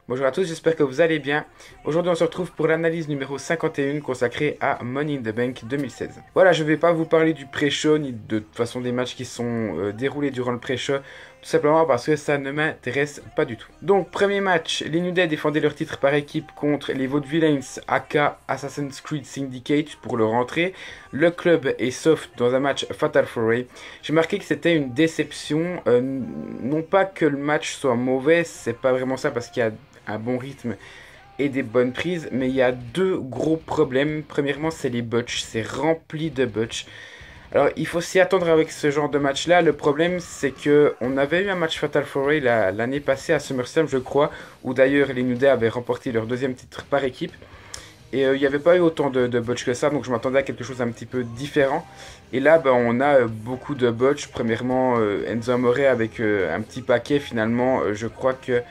Bonjour à tous, j'espère que vous allez bien. Aujourd'hui on se retrouve pour l'analyse numéro 51 consacrée à Money in the Bank 2016. Voilà, je ne vais pas vous parler du pré-show ni de toute façon des matchs qui sont déroulés durant le pré-show, tout simplement parce que ça ne m'intéresse pas du tout. Donc premier match, les New Day défendaient leur titre par équipe contre les Vaudevillains aka Assassin's Creed Syndicate pour leur entrée. Le club est soft dans un match Fatal 4-Way. J'ai marqué que c'était une déception, non pas que le match soit mauvais, c'est pas vraiment ça parce qu'il y a un bon rythme et des bonnes prises, mais il y a deux gros problèmes. Premièrement, c'est les botches, c'est rempli de botches. Alors, il faut s'y attendre avec ce genre de match-là. Le problème, c'est que on avait eu un match Fatal 4-Way l'année passée à SummerSlam, je crois, où d'ailleurs les New Day avaient remporté leur deuxième titre par équipe. Et il n'y avait pas eu autant de botches que ça, donc je m'attendais à quelque chose d'un petit peu différent. Et là, on a beaucoup de botches. Premièrement, Enzo Amore avec un petit paquet, finalement, je crois que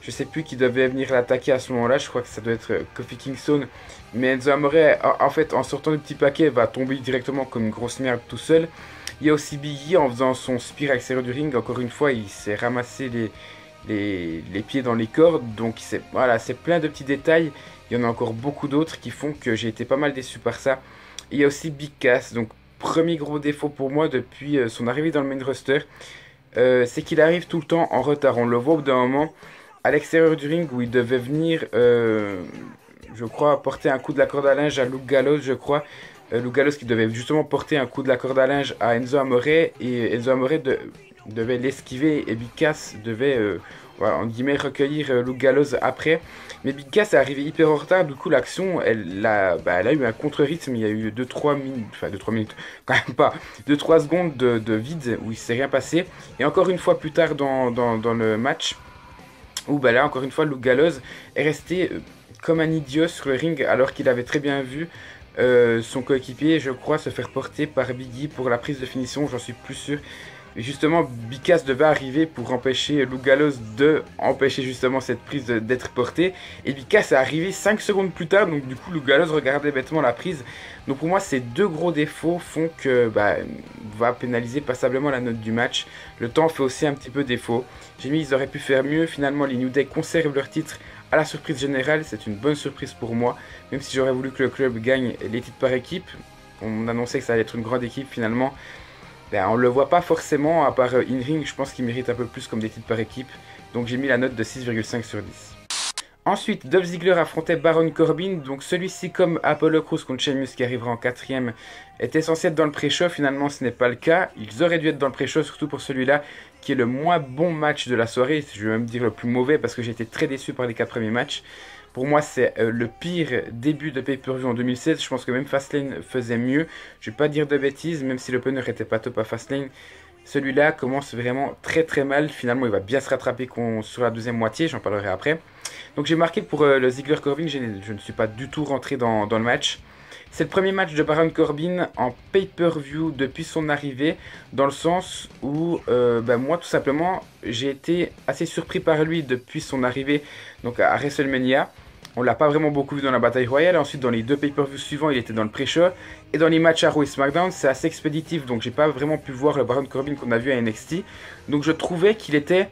je sais plus qui devait venir l'attaquer à ce moment-là. Je crois que ça doit être Kofi Kingston. Mais Enzo Amore, en fait, en sortant du petit paquet, va tomber directement comme une grosse merde tout seul. Il y a aussi Biggie en faisant son spear à l'extérieur du ring. Encore une fois, il s'est ramassé les pieds dans les cordes. Donc voilà, c'est plein de petits détails. Il y en a encore beaucoup d'autres qui font que j'ai été pas mal déçu par ça. Et il y a aussi Big Cass. Donc premier gros défaut pour moi depuis son arrivée dans le main roster, c'est qu'il arrive tout le temps en retard. On le voit au bout d'un moment à l'extérieur du ring où il devait venir, je crois, porter un coup de la corde à linge à Luke Gallows, je crois. Luke Gallows qui devait justement porter un coup de la corde à linge à Enzo Amore, et Enzo Amore devait l'esquiver et Big Cass devait, voilà, en guillemets, recueillir Luke Gallows après. Mais Big Cass est arrivé hyper en retard, du coup l'action, elle a eu un contre-rythme, il y a eu 2-3 minutes, enfin 2-3 minutes, quand même pas, 2-3 secondes de vide où il s'est rien passé. Et encore une fois plus tard dans le match, où là encore une fois Luke Gallows est resté comme un idiot sur le ring alors qu'il avait très bien vu son coéquipier, je crois, se faire porter par Biggie pour la prise de finition, j'en suis plus sûr. Et justement, Big Cass devait arriver pour empêcher Luke Gallows de empêcher justement cette prise d'être portée. Et Big Cass est arrivé 5 secondes plus tard, donc du coup Luke Gallows regardait bêtement la prise. Donc pour moi, ces deux gros défauts font que va pénaliser passablement la note du match. Le temps fait aussi un petit peu défaut. J'ai mis, ils auraient pu faire mieux. Finalement, les New Day conservent leur titre à la surprise générale. C'est une bonne surprise pour moi, même si j'aurais voulu que le club gagne les titres par équipe. On annonçait que ça allait être une grande équipe finalement. On ne le voit pas forcément, à part in-ring, je pense qu'il mérite un peu plus comme des titres par équipe. Donc j'ai mis la note de 6,5 sur 10. Ensuite, Dolph Ziggler affrontait Baron Corbin. Donc celui-ci, comme Apollo Crews contre Sheamus qui arrivera en 4ème, était censé être dans le pré-show. Finalement, ce n'est pas le cas. Ils auraient dû être dans le pré-show, surtout pour celui-là, qui est le moins bon match de la soirée. Je vais même dire le plus mauvais, parce que j'ai été très déçu par les 4 premiers matchs. Pour moi, c'est le pire début de pay-per-view en 2016. Je pense que même Fastlane faisait mieux. Je ne vais pas dire de bêtises, même si l'opener n'était pas top à Fastlane. Celui-là commence vraiment très très mal. Finalement, il va bien se rattraper sur la deuxième moitié. J'en parlerai après. Donc j'ai marqué pour le Ziggler-Corbin. Je ne suis pas du tout rentré dans le match. C'est le premier match de Baron Corbin en pay-per-view depuis son arrivée, dans le sens où moi tout simplement j'ai été assez surpris par lui depuis son arrivée donc à WrestleMania. On l'a pas vraiment beaucoup vu dans la bataille royale. Ensuite, dans les deux pay-per-view suivants, il était dans le pré-show. Et dans les matchs à Raw et SmackDown, c'est assez expéditif. Donc, j'ai pas vraiment pu voir le Baron Corbin qu'on a vu à NXT. Donc, je trouvais qu'il était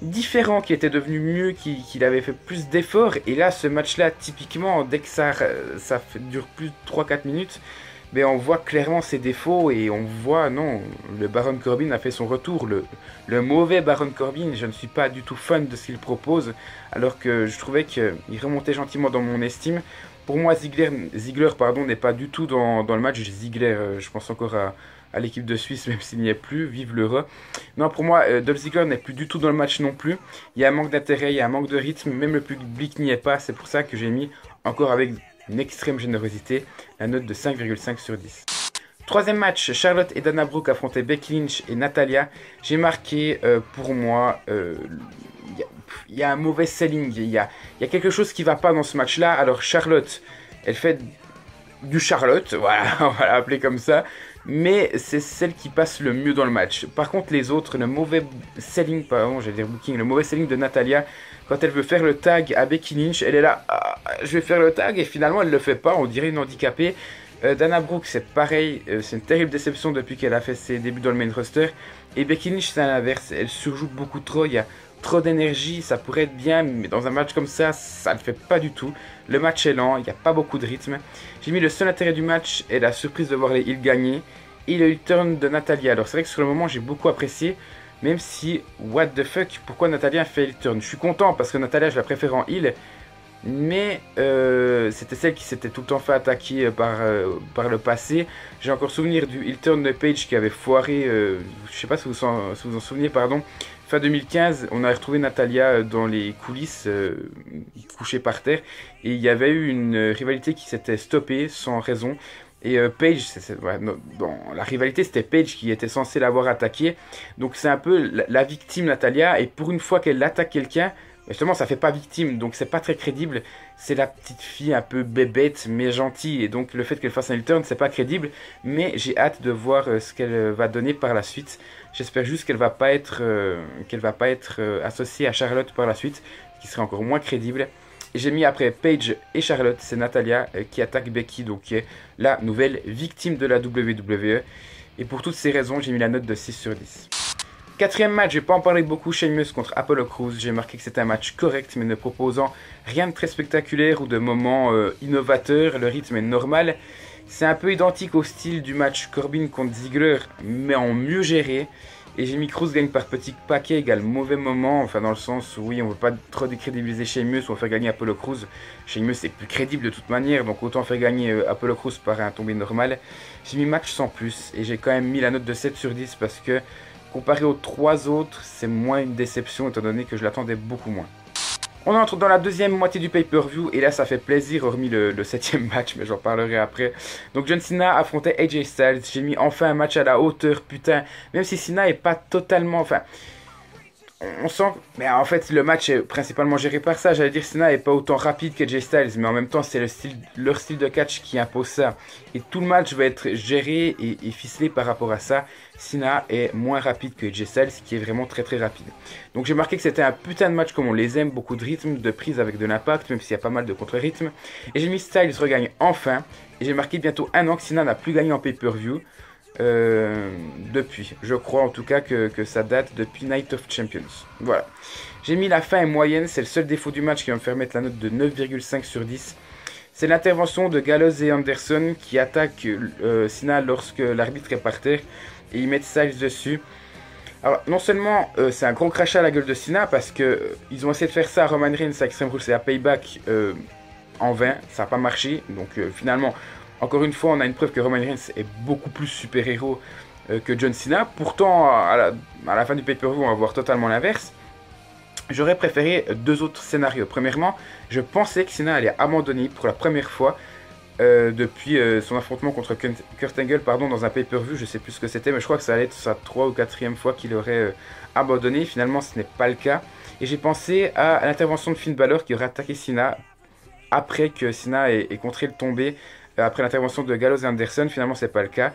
différent, qu'il était devenu mieux, qu'il avait fait plus d'efforts. Et là, ce match-là, typiquement, dès que ça dure plus de 3-4 minutes, on voit clairement ses défauts et on voit, non, le Baron Corbin a fait son retour. Le mauvais Baron Corbin, je ne suis pas du tout fan de ce qu'il propose, alors que je trouvais qu'il remontait gentiment dans mon estime. Pour moi, Ziggler n'est pas du tout dans le match. Ziggler, je pense encore à l'équipe de Suisse, même s'il n'y est plus, vive l'Euro. Non, pour moi, Dolph Ziggler n'est plus du tout dans le match non plus. Il y a un manque d'intérêt, il y a un manque de rythme, même le public n'y est pas. C'est pour ça que j'ai mis, encore avec une extrême générosité, la note de 5,5 sur 10. Troisième match, Charlotte et Dana Brooke affrontaient Becky Lynch et Natalya. J'ai marqué, pour moi, il y a un mauvais selling, il y a quelque chose qui ne va pas dans ce match-là. Alors Charlotte, elle fait du Charlotte, voilà, on va l'appeler comme ça. Mais c'est celle qui passe le mieux dans le match. Par contre, les autres, le mauvais selling, pardon, j'allais dire booking, le mauvais selling de Natalya, quand elle veut faire le tag à Becky Lynch, elle est là, je vais faire le tag, et finalement elle le fait pas, on dirait une handicapée. Dana Brooke, c'est pareil, c'est une terrible déception depuis qu'elle a fait ses débuts dans le main roster. Et Becky Lynch, c'est l'inverse, elle surjoue beaucoup trop, il y a trop d'énergie, ça pourrait être bien, mais dans un match comme ça ne le fait pas du tout. Le match est lent, il n'y a pas beaucoup de rythme. J'ai mis le seul intérêt du match et la surprise de voir les heels gagner. Et le heel turn de Natalya. Alors c'est vrai que sur le moment, j'ai beaucoup apprécié, même si, what the fuck, pourquoi Natalya fait heel turn? Je suis content parce que Natalya, je la préfère en heel. Mais c'était celle qui s'était tout le temps fait attaquer par le passé. J'ai encore souvenir du heel turn de Paige qui avait foiré, je sais pas si vous en souvenez, pardon. Fin 2015, on a retrouvé Natalya dans les coulisses, couchée par terre. Et il y avait eu une rivalité qui s'était stoppée sans raison. Et Paige, bon, la rivalité c'était Paige qui était censée l'avoir attaqué. Donc c'est un peu la victime Natalya. Et pour une fois qu'elle attaque quelqu'un, justement, ça fait pas victime, donc c'est pas très crédible. C'est la petite fille un peu bébête, mais gentille. Et donc le fait qu'elle fasse un heel turn, c'est pas crédible. Mais j'ai hâte de voir ce qu'elle va donner par la suite. J'espère juste qu'elle va pas être, associée à Charlotte par la suite, ce qui serait encore moins crédible. Et j'ai mis après Paige et Charlotte, c'est Natalya qui attaque Becky, donc qui est la nouvelle victime de la WWE. Et pour toutes ces raisons, j'ai mis la note de 6 sur 10. Quatrième match, je vais pas en parler beaucoup, Sheamus contre Apollo Crews. J'ai marqué que c'était un match correct, mais ne proposant rien de très spectaculaire ou de moments innovateurs. Le rythme est normal. C'est un peu identique au style du match Corbin contre Ziggler, mais en mieux géré. Et j'ai mis Crews gagne par petit paquet égale mauvais moment, enfin dans le sens où oui, on veut pas trop décrédibiliser Sheamus, on va faire gagner Apollo Crews. Sheamus est plus crédible de toute manière, donc autant faire gagner Apollo Crews par un tombé normal. J'ai mis match sans plus, et j'ai quand même mis la note de 7 sur 10 parce que comparé aux 3 autres, c'est moins une déception étant donné que je l'attendais beaucoup moins. On entre dans la deuxième moitié du pay-per-view et là ça fait plaisir hormis le 7ème match, mais j'en parlerai après. Donc John Cena affrontait AJ Styles, j'ai mis enfin un match à la hauteur, putain, même si Cena est pas totalement, enfin, on sent, mais en fait le match est principalement géré par ça, j'allais dire Cena est pas autant rapide qu'AJ Styles, mais en même temps c'est leur style de catch qui impose ça. Et tout le match va être géré et ficelé par rapport à ça. Cena est moins rapide que AJ Styles, qui est vraiment très très rapide. Donc j'ai marqué que c'était un putain de match comme on les aime, beaucoup de rythme, de prise avec de l'impact, même s'il y a pas mal de contre-rythme. Et j'ai mis Styles regagne enfin, et j'ai marqué bientôt un an que Cena n'a plus gagné en pay-per-view. Depuis, je crois en tout cas que ça date depuis Night of Champions. Voilà. J'ai mis la fin est moyenne, c'est le seul défaut du match qui va me faire mettre la note de 9,5 sur 10. C'est l'intervention de Gallows et Anderson qui attaquent Cena lorsque l'arbitre est par terre et ils mettent Styles dessus. Alors non seulement c'est un gros crachat à la gueule de Cena parce que ils ont essayé de faire ça à Roman Reigns à Extreme Rules et à Payback en vain, ça n'a pas marché. Donc finalement, encore une fois, on a une preuve que Roman Reigns est beaucoup plus super-héros que John Cena. Pourtant, à la fin du pay-per-view, on va voir totalement l'inverse. J'aurais préféré 2 autres scénarios. Premièrement, je pensais que Cena allait abandonner pour la première fois depuis son affrontement contre Kurt Angle dans un pay-per-view. Je sais plus ce que c'était, mais je crois que ça allait être sa 3e ou 4e fois qu'il aurait abandonné. Finalement, ce n'est pas le cas. Et j'ai pensé à l'intervention de Finn Balor qui aurait attaqué Cena après que Cena ait contré le tombé. Après l'intervention de Gallows et Anderson, finalement c'est pas le cas.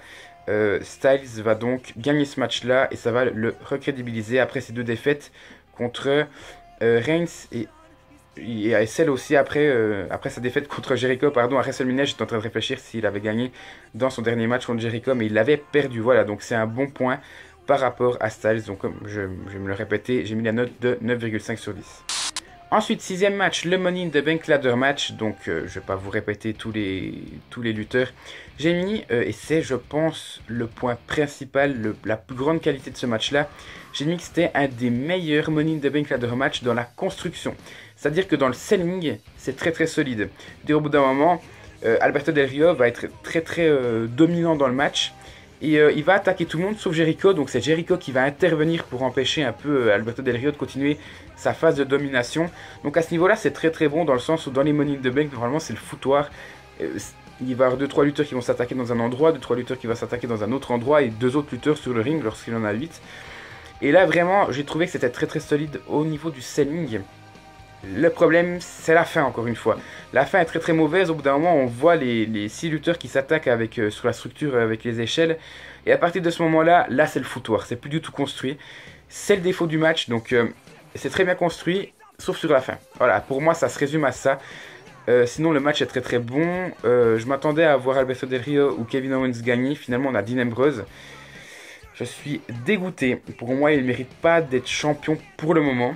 Styles va donc gagner ce match-là et ça va le recrédibiliser après ces 2 défaites contre Reigns et celle aussi après sa défaite contre Jericho à WrestleMania. J'étais en train de réfléchir s'il avait gagné dans son dernier match contre Jericho, mais il l'avait perdu. Voilà, donc c'est un bon point par rapport à Styles. Donc comme je vais me le répéter, j'ai mis la note de 9,5 sur 10. Ensuite, 6ème match, le Money in the Bank Ladder Match. Donc, je ne vais pas vous répéter tous les lutteurs. J'ai mis, et c'est, je pense, le point principal, la plus grande qualité de ce match-là. J'ai mis que c'était un des meilleurs Money in the Bank Ladder Match dans la construction. C'est-à-dire que dans le selling, c'est très très solide. Au bout d'un moment, Alberto Del Rio va être très très dominant dans le match. Et il va attaquer tout le monde sauf Jericho. Donc c'est Jericho qui va intervenir pour empêcher un peu Alberto Del Rio de continuer sa phase de domination. Donc à ce niveau-là, c'est très très bon dans le sens où dans les Money in the Bank, normalement c'est le foutoir. Il va y avoir 2-3 lutteurs qui vont s'attaquer dans un endroit, 2-3 lutteurs qui vont s'attaquer dans un autre endroit et 2 autres lutteurs sur le ring lorsqu'il en a 8. Et là vraiment, j'ai trouvé que c'était très très solide au niveau du selling. Le problème, c'est la fin, encore une fois. La fin est très très mauvaise. Au bout d'un moment, on voit les 6 lutteurs qui s'attaquent sur la structure avec les échelles. Et à partir de ce moment-là, là, c'est le foutoir. C'est plus du tout construit. C'est le défaut du match. Donc, c'est très bien construit, sauf sur la fin. Voilà, pour moi, ça se résume à ça. Sinon, le match est très très bon. Je m'attendais à voir Alberto Del Rio ou Kevin Owens gagner. Finalement, on a Dean Ambrose. Je suis dégoûté. Pour moi, il ne mérite pas d'être champion pour le moment.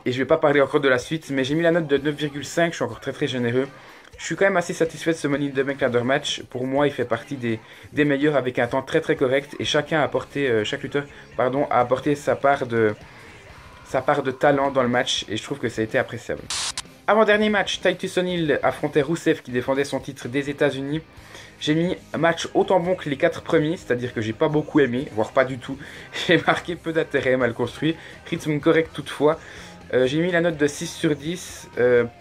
Et je ne vais pas parler encore de la suite, mais j'ai mis la note de 9,5. Je suis encore très très généreux. Je suis quand même assez satisfait de ce Money in the Bank Ladder Match. Pour moi, il fait partie des meilleurs avec un temps très très correct. Et chacun a apporté, chaque lutteur a apporté sa part de talent dans le match. Et je trouve que ça a été appréciable. Avant-dernier match, Titus O'Neil affrontait Rusev qui défendait son titre des États-Unis. J'ai mis un match autant bon que les 4 premiers, c'est-à-dire que j'ai pas beaucoup aimé, voire pas du tout. J'ai marqué peu d'intérêt, mal construit, rythme correct toutefois. J'ai mis la note de 6 sur 10.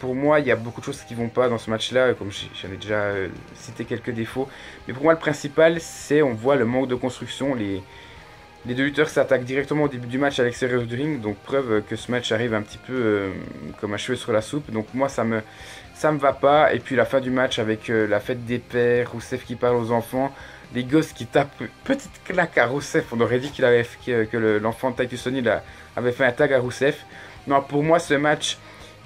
Pour moi, il y a beaucoup de choses qui vont pas dans ce match-là, comme j'en ai déjà cité quelques défauts. Mais pour moi, le principal, c'est on voit le manque de construction. Les deux lutteurs s'attaquent directement au début du match à l'extérieur du ring, donc preuve que ce match arrive un petit peu comme un cheveu sur la soupe. Donc moi ça me va pas. Et puis la fin du match avec la fête des pères, Rusev qui parle aux enfants, les gosses qui tapent petite claque à Rusev. On aurait dit que l'enfant de Titus O'Neil avait fait un tag à Rusev. Non, pour moi ce match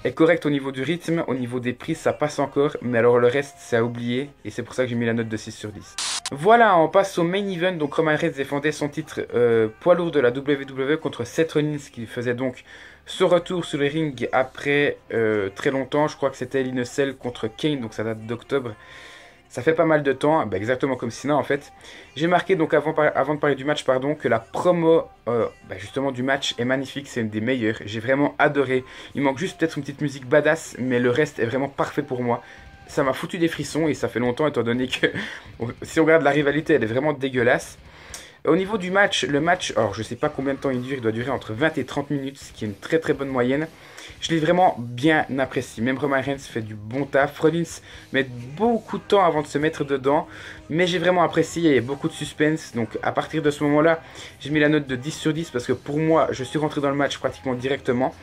est correct au niveau du rythme, au niveau des prises ça passe encore, mais alors le reste c'est à oublier et c'est pour ça que j'ai mis la note de 6 sur 10. Voilà, on passe au main event. Donc Roman Reigns défendait son titre poids lourd de la WWE contre Seth Rollins qui faisait donc ce retour sur le ring après très longtemps. Je crois que c'était Hell in a Cell contre Kane, donc ça date d'octobre. Ça fait pas mal de temps, exactement comme Cena en fait. J'ai marqué donc avant de parler du match, que la promo justement du match est magnifique, c'est une des meilleures. J'ai vraiment adoré. Il manque juste peut-être une petite musique badass, mais le reste est vraiment parfait pour moi. Ça m'a foutu des frissons et ça fait longtemps étant donné que si on regarde la rivalité, elle est vraiment dégueulasse. Au niveau du match, le match, alors je sais pas combien de temps il dure, il doit durer entre 20 et 30 minutes, ce qui est une très très bonne moyenne. Je l'ai vraiment bien apprécié. Même Roman Reigns fait du bon taf. Rollins met beaucoup de temps avant de se mettre dedans. Mais j'ai vraiment apprécié. Il y a beaucoup de suspense. Donc à partir de ce moment-là, j'ai mis la note de 10 sur 10. Parce que pour moi, je suis rentré dans le match pratiquement directement.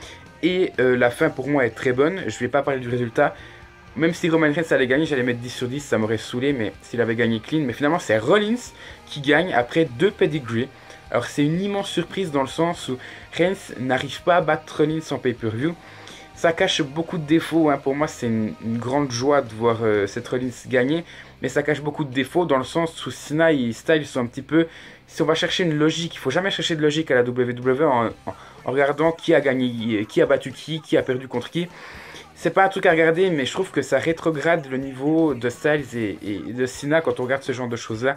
Et la fin pour moi est très bonne. Je ne vais pas parler du résultat. Même si Roman Reigns allait gagner, j'allais mettre 10 sur 10. Ça m'aurait saoulé. Mais s'il avait gagné clean. Mais finalement, c'est Rollins qui gagne après 2 pedigrees. Alors c'est une immense surprise dans le sens où Reigns n'arrive pas à battre Rollins en pay-per-view. Ça cache beaucoup de défauts, hein. Pour moi c'est une grande joie de voir Seth Rollins gagner. Mais ça cache beaucoup de défauts dans le sens où Cena et Styles sont un petit peu... Si on va chercher une logique, il ne faut jamais chercher de logique à la WWE en regardant qui a gagné, qui a battu qui a perdu contre qui. C'est pas un truc à regarder, mais je trouve que ça rétrograde le niveau de Styles et de Cena quand on regarde ce genre de choses-là.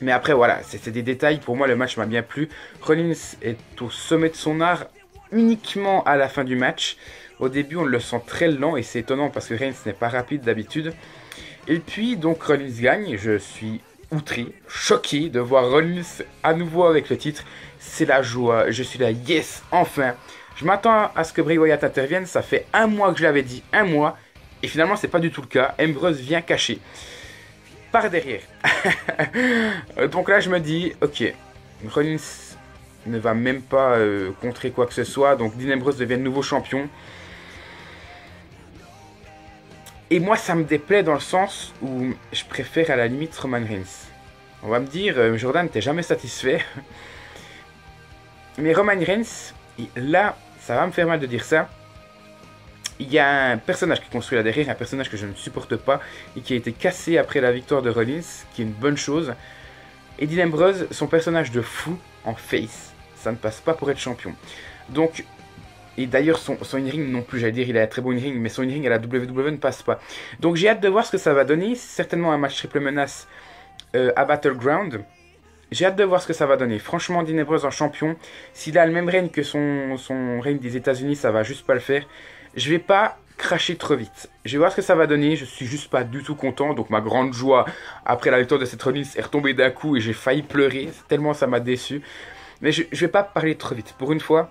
Mais après voilà, c'est des détails. Pour moi le match m'a bien plu. Rollins est au sommet de son art uniquement à la fin du match. Au début on le sent très lent et c'est étonnant parce que Reigns n'est pas rapide d'habitude. Et puis donc Rollins gagne. Je suis outré, choqué de voir Rollins à nouveau avec le titre. C'est la joie, je suis là, yes, enfin. Je m'attends à ce que Bray Wyatt intervienne. Ça fait un mois que je l'avais dit, un mois. Et finalement c'est pas du tout le cas. Ambrose vient cacher par derrière. Donc là je me dis ok, Rollins ne va même pas contrer quoi que ce soit, donc Dean Ambrose devient nouveau champion. Et moi ça me déplaît dans le sens où je préfère à la limite Roman Reigns. On va me dire Jordan t'es jamais satisfait. Mais Roman Reigns, là ça va me faire mal de dire ça. Il y a un personnage qui est construit là derrière, un personnage que je ne supporte pas et qui a été cassé après la victoire de Rollins, qui est une bonne chose. Et Dean Ambrose, son personnage de fou en face, ça ne passe pas pour être champion. Donc, et d'ailleurs son in-ring non plus, j'allais dire il a un très bon in-ring, mais son in-ring à la WWE ne passe pas. Donc j'ai hâte de voir ce que ça va donner, c'est certainement un match triple menace à Battleground. J'ai hâte de voir ce que ça va donner. Franchement, Dean Ambrose en champion, s'il a le même règne que son règne des États-Unis, ça va juste pas le faire. Je vais pas cracher trop vite. Je vais voir ce que ça va donner. Je suis juste pas du tout content. Donc ma grande joie après la victoire de Seth Rollins est retombée d'un coup et j'ai failli pleurer. Tellement ça m'a déçu. Mais je vais pas parler trop vite. Pour une fois,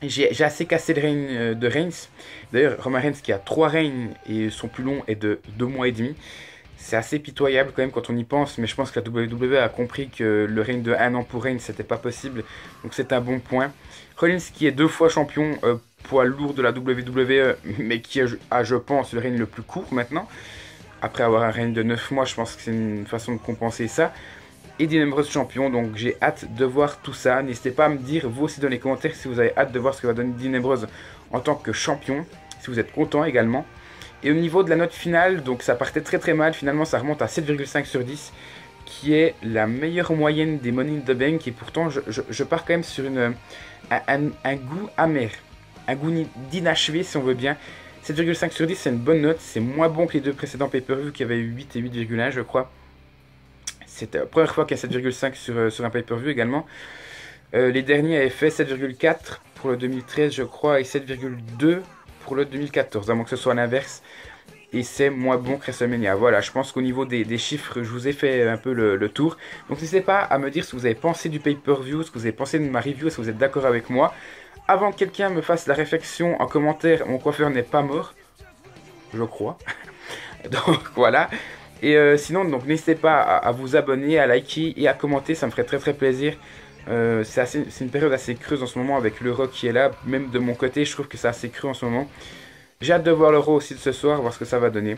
j'ai assez cassé le règne de Reigns. D'ailleurs, Roman Reigns qui a 3 règnes et son plus long est de 2 mois et demi. C'est assez pitoyable quand même quand on y pense. Mais je pense que la WWE a compris que le règne de 1 an pour Reigns c'était pas possible. Donc c'est un bon point. Rollins qui est 2 fois champion poids lourd de la WWE, mais qui a, je pense, le règne le plus court maintenant. Après avoir un règne de 9 mois, je pense que c'est une façon de compenser ça. Et Dean Ambrose champion, donc j'ai hâte de voir tout ça. N'hésitez pas à me dire, vous aussi dans les commentaires, si vous avez hâte de voir ce que va donner Dean Ambrose en tant que champion, si vous êtes content également. Et au niveau de la note finale, donc ça partait très très mal, finalement ça remonte à 7,5 sur 10, qui est la meilleure moyenne des Money in the Bank, et pourtant je pars quand même sur un goût amer, un goût d'inachevé si on veut bien. 7,5 sur 10 c'est une bonne note, c'est moins bon que les deux précédents pay-per-view qui avaient eu 8 et 8,1 je crois. C'était la première fois qu'il y a 7,5 sur un pay-per-view également. Les derniers avaient fait 7,4 pour le 2013 je crois et 7,2 pour le 2014, à moins que ce soit l'inverse. Et c'est moins bon que WrestleMania. Voilà, je pense qu'au niveau des chiffres, je vous ai fait un peu le tour. Donc n'hésitez pas à me dire ce que vous avez pensé du pay-per-view, ce que vous avez pensé de ma review, si vous êtes d'accord avec moi. Avant que quelqu'un me fasse la réflexion en commentaire, mon coiffeur n'est pas mort. Je crois. Donc voilà. Et sinon, donc n'hésitez pas à vous abonner, à liker et à commenter, ça me ferait très très plaisir. C'est une période assez creuse en ce moment avec l'Euro qui est là. Même de mon côté, je trouve que c'est assez creux en ce moment. J'ai hâte de voir l'Euro aussi de ce soir, voir ce que ça va donner.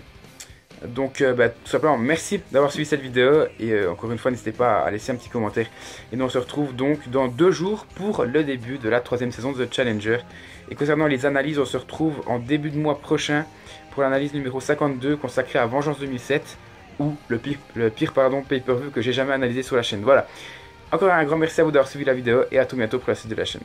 Donc tout simplement, merci d'avoir suivi cette vidéo. Et encore une fois, n'hésitez pas à laisser un petit commentaire. Et nous on se retrouve donc dans 2 jours pour le début de la 3e saison de The Challenger. Et concernant les analyses, on se retrouve en début de mois prochain pour l'analyse numéro 52 consacrée à Vengeance 2007. Ou le pire pay-per-view que j'ai jamais analysé sur la chaîne. Voilà. Encore un grand merci à vous d'avoir suivi la vidéo et à tout bientôt pour la suite de la chaîne.